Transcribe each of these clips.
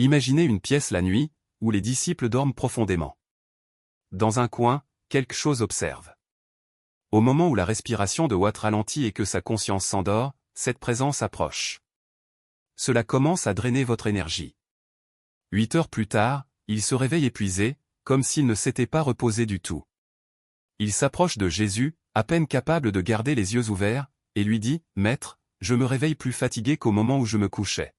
Imaginez une pièce la nuit, où les disciples dorment profondément. Dans un coin, quelque chose observe. Au moment où la respiration de Watt ralentit et que sa conscience s'endort, cette présence approche. Cela commence à drainer votre énergie. 8 heures plus tard, il se réveille épuisé, comme s'il ne s'était pas reposé du tout. Il s'approche de Jésus, à peine capable de garder les yeux ouverts, et lui dit « Maître, je me réveille plus fatigué qu'au moment où je me couchais.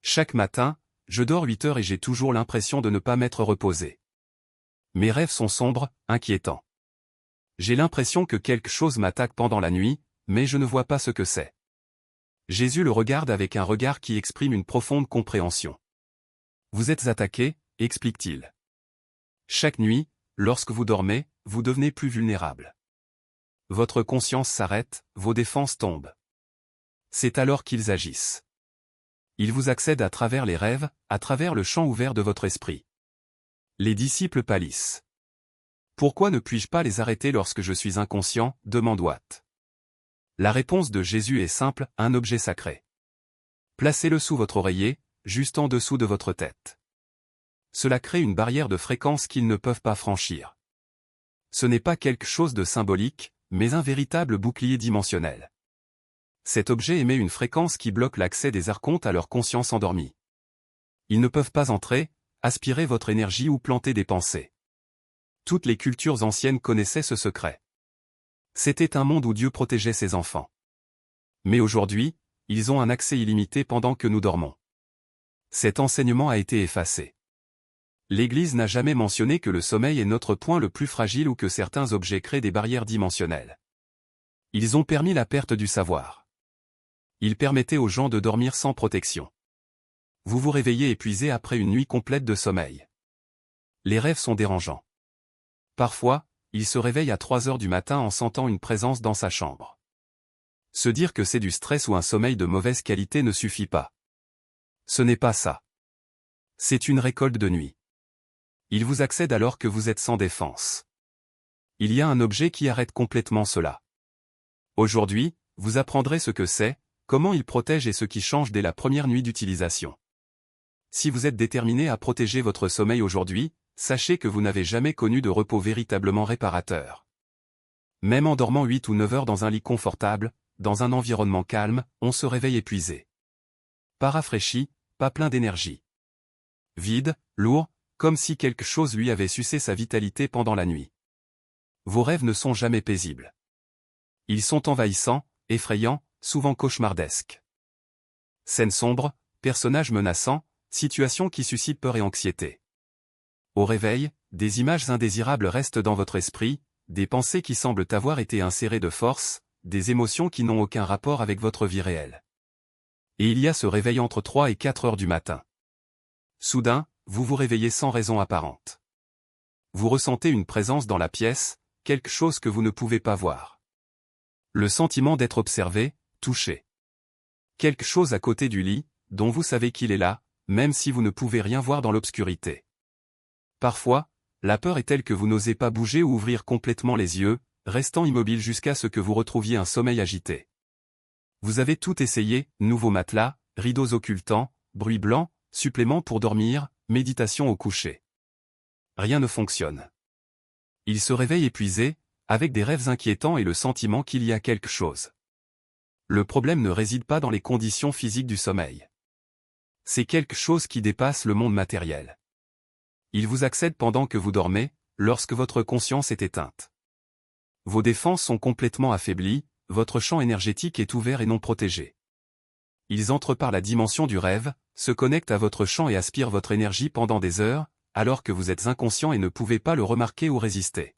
Chaque matin, je dors 8 heures et j'ai toujours l'impression de ne pas m'être reposé. Mes rêves sont sombres, inquiétants. J'ai l'impression que quelque chose m'attaque pendant la nuit, mais je ne vois pas ce que c'est. » Jésus le regarde avec un regard qui exprime une profonde compréhension. « Vous êtes attaqué, explique-t-il. Chaque nuit, lorsque vous dormez, vous devenez plus vulnérable. Votre conscience s'arrête, vos défenses tombent. C'est alors qu'ils agissent. Ils vous accèdent à travers les rêves, à travers le champ ouvert de votre esprit. » Les disciples pâlissent. « Pourquoi ne puis-je pas les arrêter lorsque je suis inconscient ?» demande Watt. La réponse de Jésus est simple, un objet sacré. Placez-le sous votre oreiller, juste en dessous de votre tête. Cela crée une barrière de fréquence qu'ils ne peuvent pas franchir. Ce n'est pas quelque chose de symbolique, mais un véritable bouclier dimensionnel. Cet objet émet une fréquence qui bloque l'accès des archontes à leur conscience endormie. Ils ne peuvent pas entrer, aspirer votre énergie ou planter des pensées. Toutes les cultures anciennes connaissaient ce secret. C'était un monde où Dieu protégeait ses enfants. Mais aujourd'hui, ils ont un accès illimité pendant que nous dormons. Cet enseignement a été effacé. L'Église n'a jamais mentionné que le sommeil est notre point le plus fragile ou que certains objets créent des barrières dimensionnelles. Ils ont permis la perte du savoir. Ils permettaient aux gens de dormir sans protection. Vous vous réveillez épuisé après une nuit complète de sommeil. Les rêves sont dérangeants. Parfois, il se réveille à 3 heures du matin en sentant une présence dans sa chambre. Se dire que c'est du stress ou un sommeil de mauvaise qualité ne suffit pas. Ce n'est pas ça. C'est une récolte de nuit. Il vous accède alors que vous êtes sans défense. Il y a un objet qui arrête complètement cela. Aujourd'hui, vous apprendrez ce que c'est, comment il protège et ce qui change dès la première nuit d'utilisation. Si vous êtes déterminé à protéger votre sommeil aujourd'hui, sachez que vous n'avez jamais connu de repos véritablement réparateur. Même en dormant 8 ou 9 heures dans un lit confortable, dans un environnement calme, on se réveille épuisé. Pas rafraîchi, pas plein d'énergie. Vide, lourd, comme si quelque chose lui avait sucé sa vitalité pendant la nuit. Vos rêves ne sont jamais paisibles. Ils sont envahissants, effrayants, souvent cauchemardesques. Scènes sombres, personnages menaçants, situations qui suscitent peur et anxiété. Au réveil, des images indésirables restent dans votre esprit, des pensées qui semblent avoir été insérées de force, des émotions qui n'ont aucun rapport avec votre vie réelle. Et il y a ce réveil entre 3 et 4 heures du matin. Soudain, vous vous réveillez sans raison apparente. Vous ressentez une présence dans la pièce, quelque chose que vous ne pouvez pas voir. Le sentiment d'être observé, touché. Quelque chose à côté du lit, dont vous savez qu'il est là, même si vous ne pouvez rien voir dans l'obscurité. Parfois, la peur est telle que vous n'osez pas bouger ou ouvrir complètement les yeux, restant immobile jusqu'à ce que vous retrouviez un sommeil agité. Vous avez tout essayé, nouveaux matelas, rideaux occultants, bruit blanc, suppléments pour dormir, méditation au coucher. Rien ne fonctionne. Il se réveille épuisé, avec des rêves inquiétants et le sentiment qu'il y a quelque chose. Le problème ne réside pas dans les conditions physiques du sommeil. C'est quelque chose qui dépasse le monde matériel. Il vous accède pendant que vous dormez, lorsque votre conscience est éteinte. Vos défenses sont complètement affaiblies, votre champ énergétique est ouvert et non protégé. Ils entrent par la dimension du rêve, se connectent à votre champ et aspirent votre énergie pendant des heures, alors que vous êtes inconscient et ne pouvez pas le remarquer ou résister.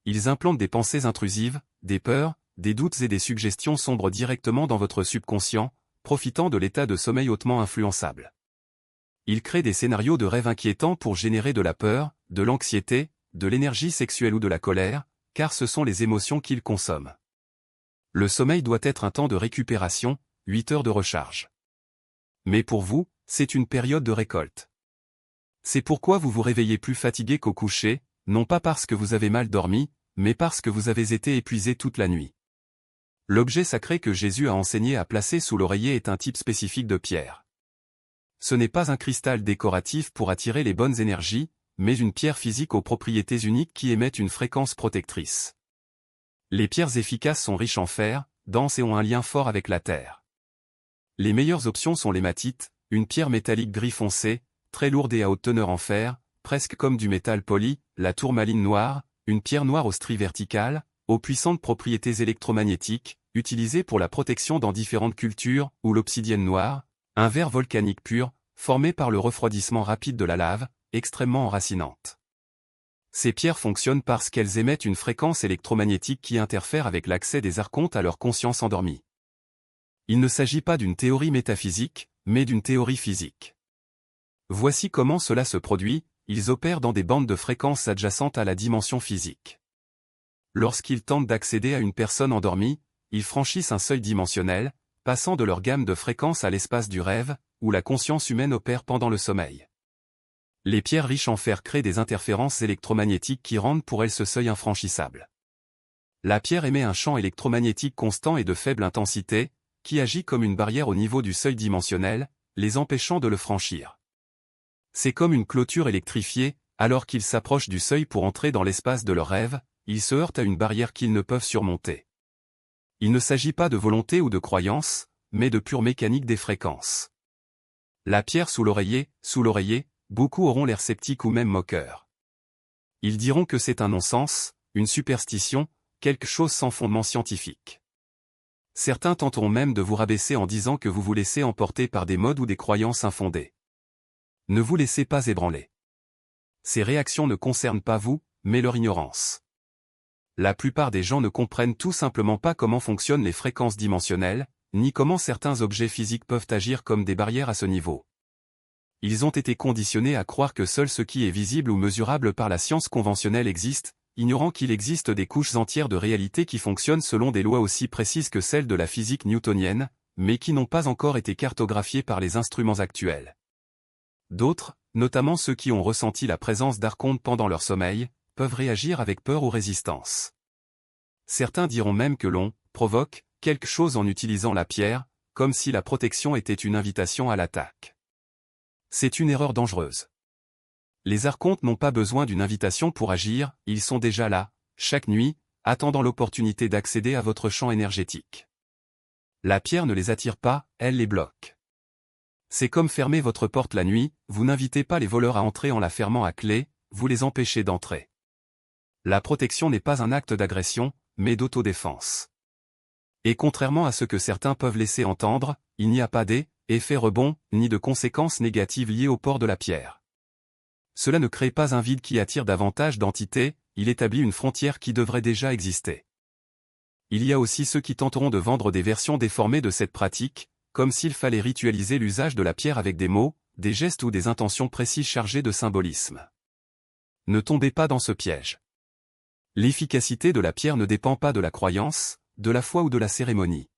Ils implantent des pensées intrusives, des peurs, des doutes et des suggestions sombres directement dans votre subconscient, profitant de l'état de sommeil hautement influençable. Ils créent des scénarios de rêves inquiétants pour générer de la peur, de l'anxiété, de l'énergie sexuelle ou de la colère, car ce sont les émotions qu'ils consomment. Le sommeil doit être un temps de récupération, 8 heures de recharge. Mais pour vous, c'est une période de récolte. C'est pourquoi vous vous réveillez plus fatigué qu'au coucher, non pas parce que vous avez mal dormi, mais parce que vous avez été épuisé toute la nuit. L'objet sacré que Jésus a enseigné à placer sous l'oreiller est un type spécifique de pierre. ce n'est pas un cristal décoratif pour attirer les bonnes énergies, mais une pierre physique aux propriétés uniques qui émettent une fréquence protectrice. Les pierres efficaces sont riches en fer, denses et ont un lien fort avec la terre. Les meilleures options sont l'hématite, une pierre métallique gris foncé, très lourde et à haute teneur en fer, presque comme du métal poli, la tourmaline noire, une pierre noire aux stries verticales, aux puissantes propriétés électromagnétiques, utilisée pour la protection dans différentes cultures, ou l'obsidienne noire, un verre volcanique pur, formé par le refroidissement rapide de la lave, extrêmement enracinante. Ces pierres fonctionnent parce qu'elles émettent une fréquence électromagnétique qui interfère avec l'accès des archontes à leur conscience endormie. Il ne s'agit pas d'une théorie métaphysique, mais d'une théorie physique. Voici comment cela se produit, ils opèrent dans des bandes de fréquences adjacentes à la dimension physique. Lorsqu'ils tentent d'accéder à une personne endormie, ils franchissent un seuil dimensionnel, passant de leur gamme de fréquences à l'espace du rêve, où la conscience humaine opère pendant le sommeil. Les pierres riches en fer créent des interférences électromagnétiques qui rendent pour elles ce seuil infranchissable. La pierre émet un champ électromagnétique constant et de faible intensité, qui agit comme une barrière au niveau du seuil dimensionnel, les empêchant de le franchir. C'est comme une clôture électrifiée, alors qu'ils s'approchent du seuil pour entrer dans l'espace de leur rêve, ils se heurtent à une barrière qu'ils ne peuvent surmonter. Il ne s'agit pas de volonté ou de croyance, mais de pure mécanique des fréquences. La pierre sous l'oreiller, beaucoup auront l'air sceptiques ou même moqueurs. Ils diront que c'est un non-sens, une superstition, quelque chose sans fondement scientifique. Certains tenteront même de vous rabaisser en disant que vous vous laissez emporter par des modes ou des croyances infondées. Ne vous laissez pas ébranler. Ces réactions ne concernent pas vous, mais leur ignorance. La plupart des gens ne comprennent tout simplement pas comment fonctionnent les fréquences dimensionnelles, ni comment certains objets physiques peuvent agir comme des barrières à ce niveau. Ils ont été conditionnés à croire que seul ce qui est visible ou mesurable par la science conventionnelle existe, ignorant qu'il existe des couches entières de réalité qui fonctionnent selon des lois aussi précises que celles de la physique newtonienne, mais qui n'ont pas encore été cartographiées par les instruments actuels. D'autres, notamment ceux qui ont ressenti la présence d'archontes pendant leur sommeil, peuvent réagir avec peur ou résistance. Certains diront même que l'on provoque quelque chose en utilisant la pierre, comme si la protection était une invitation à l'attaque. C'est une erreur dangereuse. Les archontes n'ont pas besoin d'une invitation pour agir, ils sont déjà là, chaque nuit, attendant l'opportunité d'accéder à votre champ énergétique. La pierre ne les attire pas, elle les bloque. C'est comme fermer votre porte la nuit, vous n'invitez pas les voleurs à entrer en la fermant à clé, vous les empêchez d'entrer. La protection n'est pas un acte d'agression, mais d'autodéfense. Et contrairement à ce que certains peuvent laisser entendre, il n'y a pas d'effet rebond, ni de conséquences négatives liées au port de la pierre. Cela ne crée pas un vide qui attire davantage d'entités, il établit une frontière qui devrait déjà exister. Il y a aussi ceux qui tenteront de vendre des versions déformées de cette pratique, comme s'il fallait ritualiser l'usage de la pierre avec des mots, des gestes ou des intentions précises chargées de symbolisme. Ne tombez pas dans ce piège. L'efficacité de la pierre ne dépend pas de la croyance, de la foi ou de la cérémonie.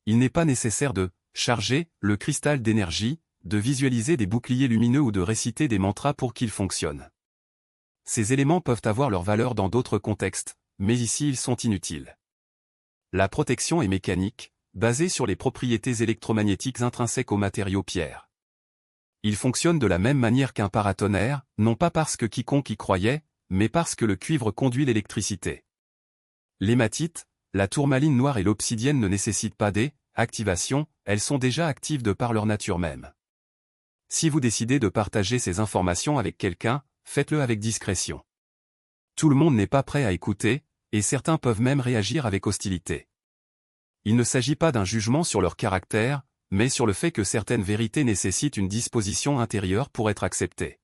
Il n'est pas nécessaire de charger le cristal d'énergie, de visualiser des boucliers lumineux ou de réciter des mantras pour qu'il fonctionne. Ces éléments peuvent avoir leur valeur dans d'autres contextes, mais ici ils sont inutiles. La protection est mécanique, basée sur les propriétés électromagnétiques intrinsèques aux matériaux pierre. Il fonctionne de la même manière qu'un paratonnerre, non pas parce que quiconque y croyait, mais parce que le cuivre conduit l'électricité. L'hématite, la tourmaline noire et l'obsidienne ne nécessitent pas d'activation, elles sont déjà actives de par leur nature même. Si vous décidez de partager ces informations avec quelqu'un, faites-le avec discrétion. Tout le monde n'est pas prêt à écouter, et certains peuvent même réagir avec hostilité. Il ne s'agit pas d'un jugement sur leur caractère, mais sur le fait que certaines vérités nécessitent une disposition intérieure pour être acceptées.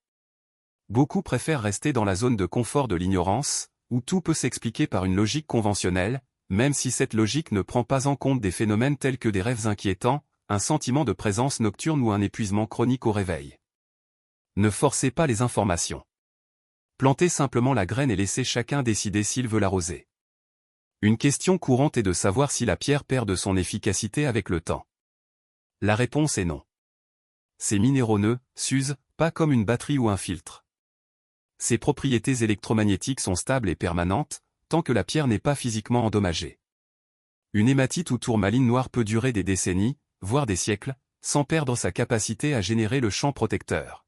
Beaucoup préfèrent rester dans la zone de confort de l'ignorance, où tout peut s'expliquer par une logique conventionnelle, même si cette logique ne prend pas en compte des phénomènes tels que des rêves inquiétants, un sentiment de présence nocturne ou un épuisement chronique au réveil. Ne forcez pas les informations. Plantez simplement la graine et laissez chacun décider s'il veut l'arroser. Une question courante est de savoir si la pierre perd de son efficacité avec le temps. La réponse est non. Ces minéraux ne s'usent pas comme une batterie ou un filtre. Ses propriétés électromagnétiques sont stables et permanentes, tant que la pierre n'est pas physiquement endommagée. Une hématite ou tourmaline noire peut durer des décennies, voire des siècles, sans perdre sa capacité à générer le champ protecteur.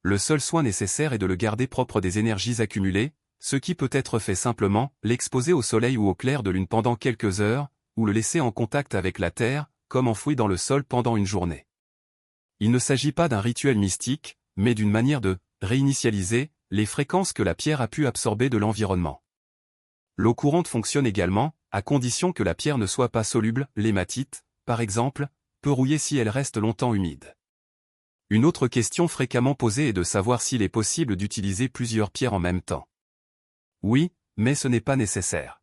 Le seul soin nécessaire est de le garder propre des énergies accumulées, ce qui peut être fait simplement, l'exposer au soleil ou au clair de lune pendant quelques heures, ou le laisser en contact avec la terre, comme enfoui dans le sol pendant une journée. Il ne s'agit pas d'un rituel mystique, mais d'une manière de réinitialiser les fréquences que la pierre a pu absorber de l'environnement. L'eau courante fonctionne également, à condition que la pierre ne soit pas soluble. L'hématite, par exemple, peut rouiller si elle reste longtemps humide. Une autre question fréquemment posée est de savoir s'il est possible d'utiliser plusieurs pierres en même temps. Oui, mais ce n'est pas nécessaire.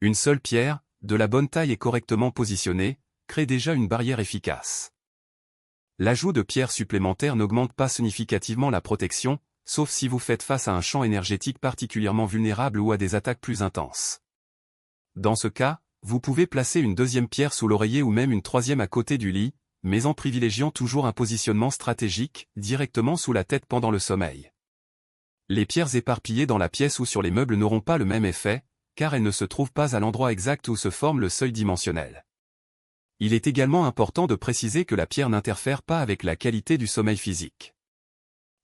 Une seule pierre, de la bonne taille et correctement positionnée, crée déjà une barrière efficace. L'ajout de pierres supplémentaires n'augmente pas significativement la protection, sauf si vous faites face à un champ énergétique particulièrement vulnérable ou à des attaques plus intenses. Dans ce cas, vous pouvez placer une deuxième pierre sous l'oreiller ou même une troisième à côté du lit, mais en privilégiant toujours un positionnement stratégique, directement sous la tête pendant le sommeil. Les pierres éparpillées dans la pièce ou sur les meubles n'auront pas le même effet, car elles ne se trouvent pas à l'endroit exact où se forme le seuil dimensionnel. Il est également important de préciser que la pierre n'interfère pas avec la qualité du sommeil physique.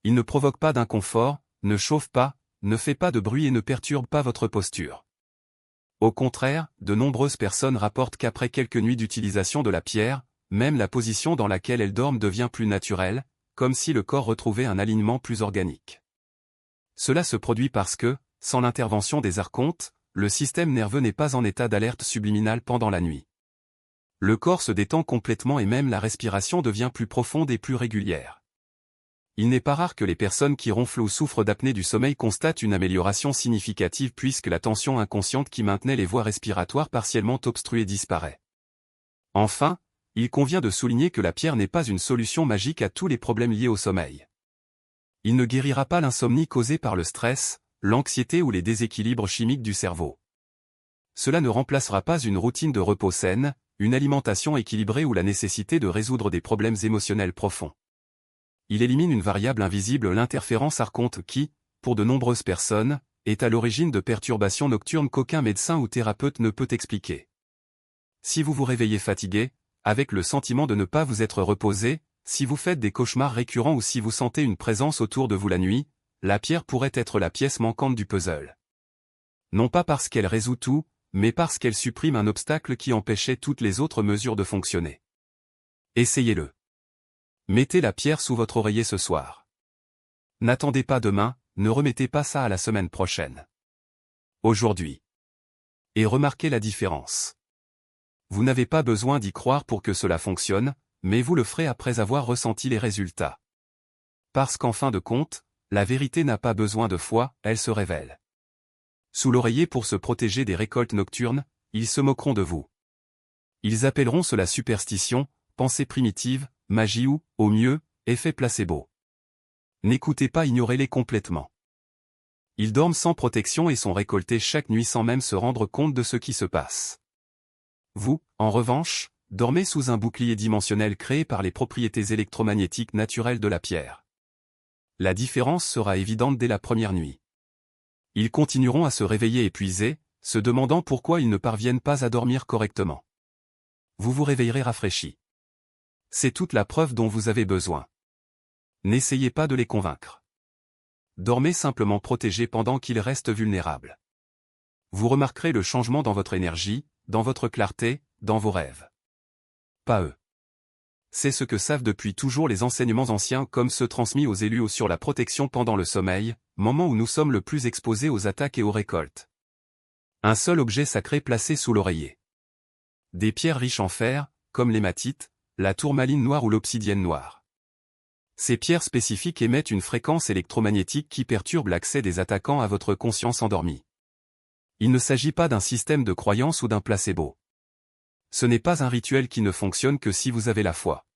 Il ne provoque pas d'inconfort, ne chauffe pas, ne fait pas de bruit et ne perturbe pas votre posture. Au contraire, de nombreuses personnes rapportent qu'après quelques nuits d'utilisation de la pierre, même la position dans laquelle elles dorment devient plus naturelle, comme si le corps retrouvait un alignement plus organique. Cela se produit parce que, sans l'intervention des archontes, le système nerveux n'est pas en état d'alerte subliminale pendant la nuit. Le corps se détend complètement et même la respiration devient plus profonde et plus régulière. Il n'est pas rare que les personnes qui ronflent ou souffrent d'apnée du sommeil constatent une amélioration significative puisque la tension inconsciente qui maintenait les voies respiratoires partiellement obstruées disparaît. Enfin, il convient de souligner que la pierre n'est pas une solution magique à tous les problèmes liés au sommeil. Il ne guérira pas l'insomnie causée par le stress, l'anxiété ou les déséquilibres chimiques du cerveau. Cela ne remplacera pas une routine de repos saine, une alimentation équilibrée ou la nécessité de résoudre des problèmes émotionnels profonds. Il élimine une variable invisible, l'interférence archonte qui, pour de nombreuses personnes, est à l'origine de perturbations nocturnes qu'aucun médecin ou thérapeute ne peut expliquer. Si vous vous réveillez fatigué, avec le sentiment de ne pas vous être reposé, si vous faites des cauchemars récurrents ou si vous sentez une présence autour de vous la nuit, la pierre pourrait être la pièce manquante du puzzle. Non pas parce qu'elle résout tout, mais parce qu'elle supprime un obstacle qui empêchait toutes les autres mesures de fonctionner. Essayez-le. Mettez la pierre sous votre oreiller ce soir. N'attendez pas demain, ne remettez pas ça à la semaine prochaine. Aujourd'hui. Et remarquez la différence. Vous n'avez pas besoin d'y croire pour que cela fonctionne, mais vous le ferez après avoir ressenti les résultats. Parce qu'en fin de compte, la vérité n'a pas besoin de foi, elle se révèle. Sous l'oreiller pour se protéger des récoltes nocturnes, ils se moqueront de vous. Ils appelleront cela superstition, pensée primitive, magie ou, au mieux, effet placebo. N'écoutez pas, ignorez-les complètement. Ils dorment sans protection et sont récoltés chaque nuit sans même se rendre compte de ce qui se passe. Vous, en revanche, dormez sous un bouclier dimensionnel créé par les propriétés électromagnétiques naturelles de la pierre. La différence sera évidente dès la première nuit. Ils continueront à se réveiller épuisés, se demandant pourquoi ils ne parviennent pas à dormir correctement. Vous vous réveillerez rafraîchi. C'est toute la preuve dont vous avez besoin. N'essayez pas de les convaincre. Dormez simplement protégé pendant qu'ils restent vulnérables. Vous remarquerez le changement dans votre énergie, dans votre clarté, dans vos rêves. Pas eux. C'est ce que savent depuis toujours les enseignements anciens comme ceux transmis aux élus sur la protection pendant le sommeil, moment où nous sommes le plus exposés aux attaques et aux récoltes. Un seul objet sacré placé sous l'oreiller. Des pierres riches en fer, comme l'hématite, la tourmaline noire ou l'obsidienne noire. Ces pierres spécifiques émettent une fréquence électromagnétique qui perturbe l'accès des attaquants à votre conscience endormie. Il ne s'agit pas d'un système de croyance ou d'un placebo. Ce n'est pas un rituel qui ne fonctionne que si vous avez la foi.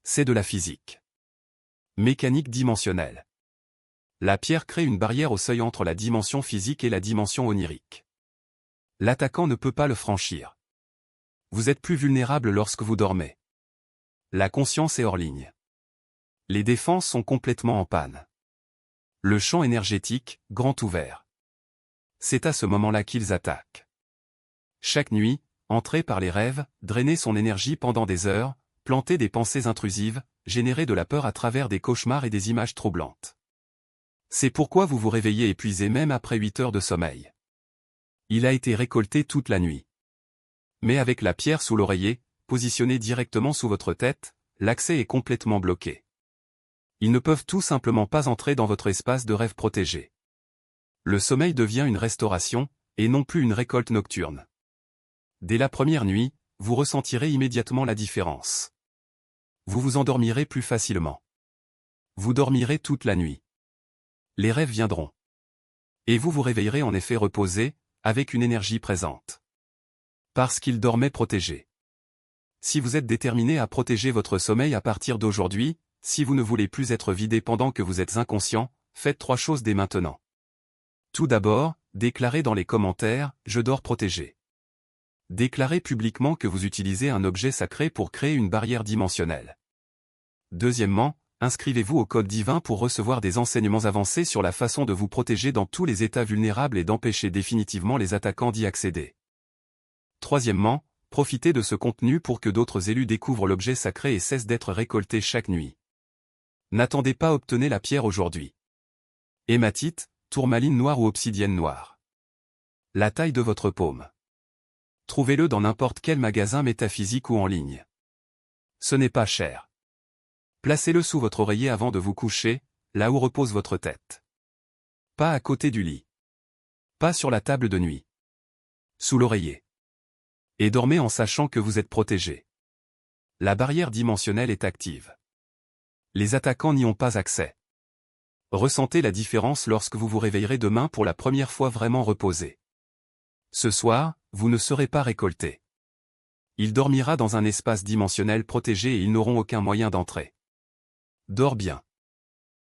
C'est de la physique. Mécanique dimensionnelle. La pierre crée une barrière au seuil entre la dimension physique et la dimension onirique. L'attaquant ne peut pas le franchir. Vous êtes plus vulnérable lorsque vous dormez. La conscience est hors ligne. Les défenses sont complètement en panne. Le champ énergétique, grand ouvert. C'est à ce moment-là qu'ils attaquent. Chaque nuit, entrer par les rêves, drainer son énergie pendant des heures, planter des pensées intrusives, générer de la peur à travers des cauchemars et des images troublantes. C'est pourquoi vous vous réveillez épuisé même après 8 heures de sommeil. Il a été récolté toute la nuit. Mais avec la pierre sous l'oreiller, positionnée directement sous votre tête, l'accès est complètement bloqué. Ils ne peuvent tout simplement pas entrer dans votre espace de rêve protégé. Le sommeil devient une restauration, et non plus une récolte nocturne. Dès la première nuit, vous ressentirez immédiatement la différence. Vous vous endormirez plus facilement. Vous dormirez toute la nuit. Les rêves viendront. Et vous vous réveillerez en effet reposé, avec une énergie présente. Parce qu'il dormait protégé. Si vous êtes déterminé à protéger votre sommeil à partir d'aujourd'hui, si vous ne voulez plus être vidé pendant que vous êtes inconscient, faites 3 choses dès maintenant. Tout d'abord, déclarez dans les commentaires « Je dors protégé ». Déclarez publiquement que vous utilisez un objet sacré pour créer une barrière dimensionnelle. Deuxièmement, inscrivez-vous au code divin pour recevoir des enseignements avancés sur la façon de vous protéger dans tous les états vulnérables et d'empêcher définitivement les attaquants d'y accéder. Troisièmement, profitez de ce contenu pour que d'autres élus découvrent l'objet sacré et cessent d'être récoltés chaque nuit. N'attendez pas, obtenez la pierre aujourd'hui. Hématite, tourmaline noire ou obsidienne noire. La taille de votre paume. Trouvez-le dans n'importe quel magasin métaphysique ou en ligne. Ce n'est pas cher. Placez-le sous votre oreiller avant de vous coucher, là où repose votre tête. Pas à côté du lit. Pas sur la table de nuit. Sous l'oreiller. Et dormez en sachant que vous êtes protégé. La barrière dimensionnelle est active. Les attaquants n'y ont pas accès. Ressentez la différence lorsque vous vous réveillerez demain pour la première fois vraiment reposé. Ce soir, vous ne serez pas récolté. Il dormira dans un espace dimensionnel protégé et ils n'auront aucun moyen d'entrer. Dors bien.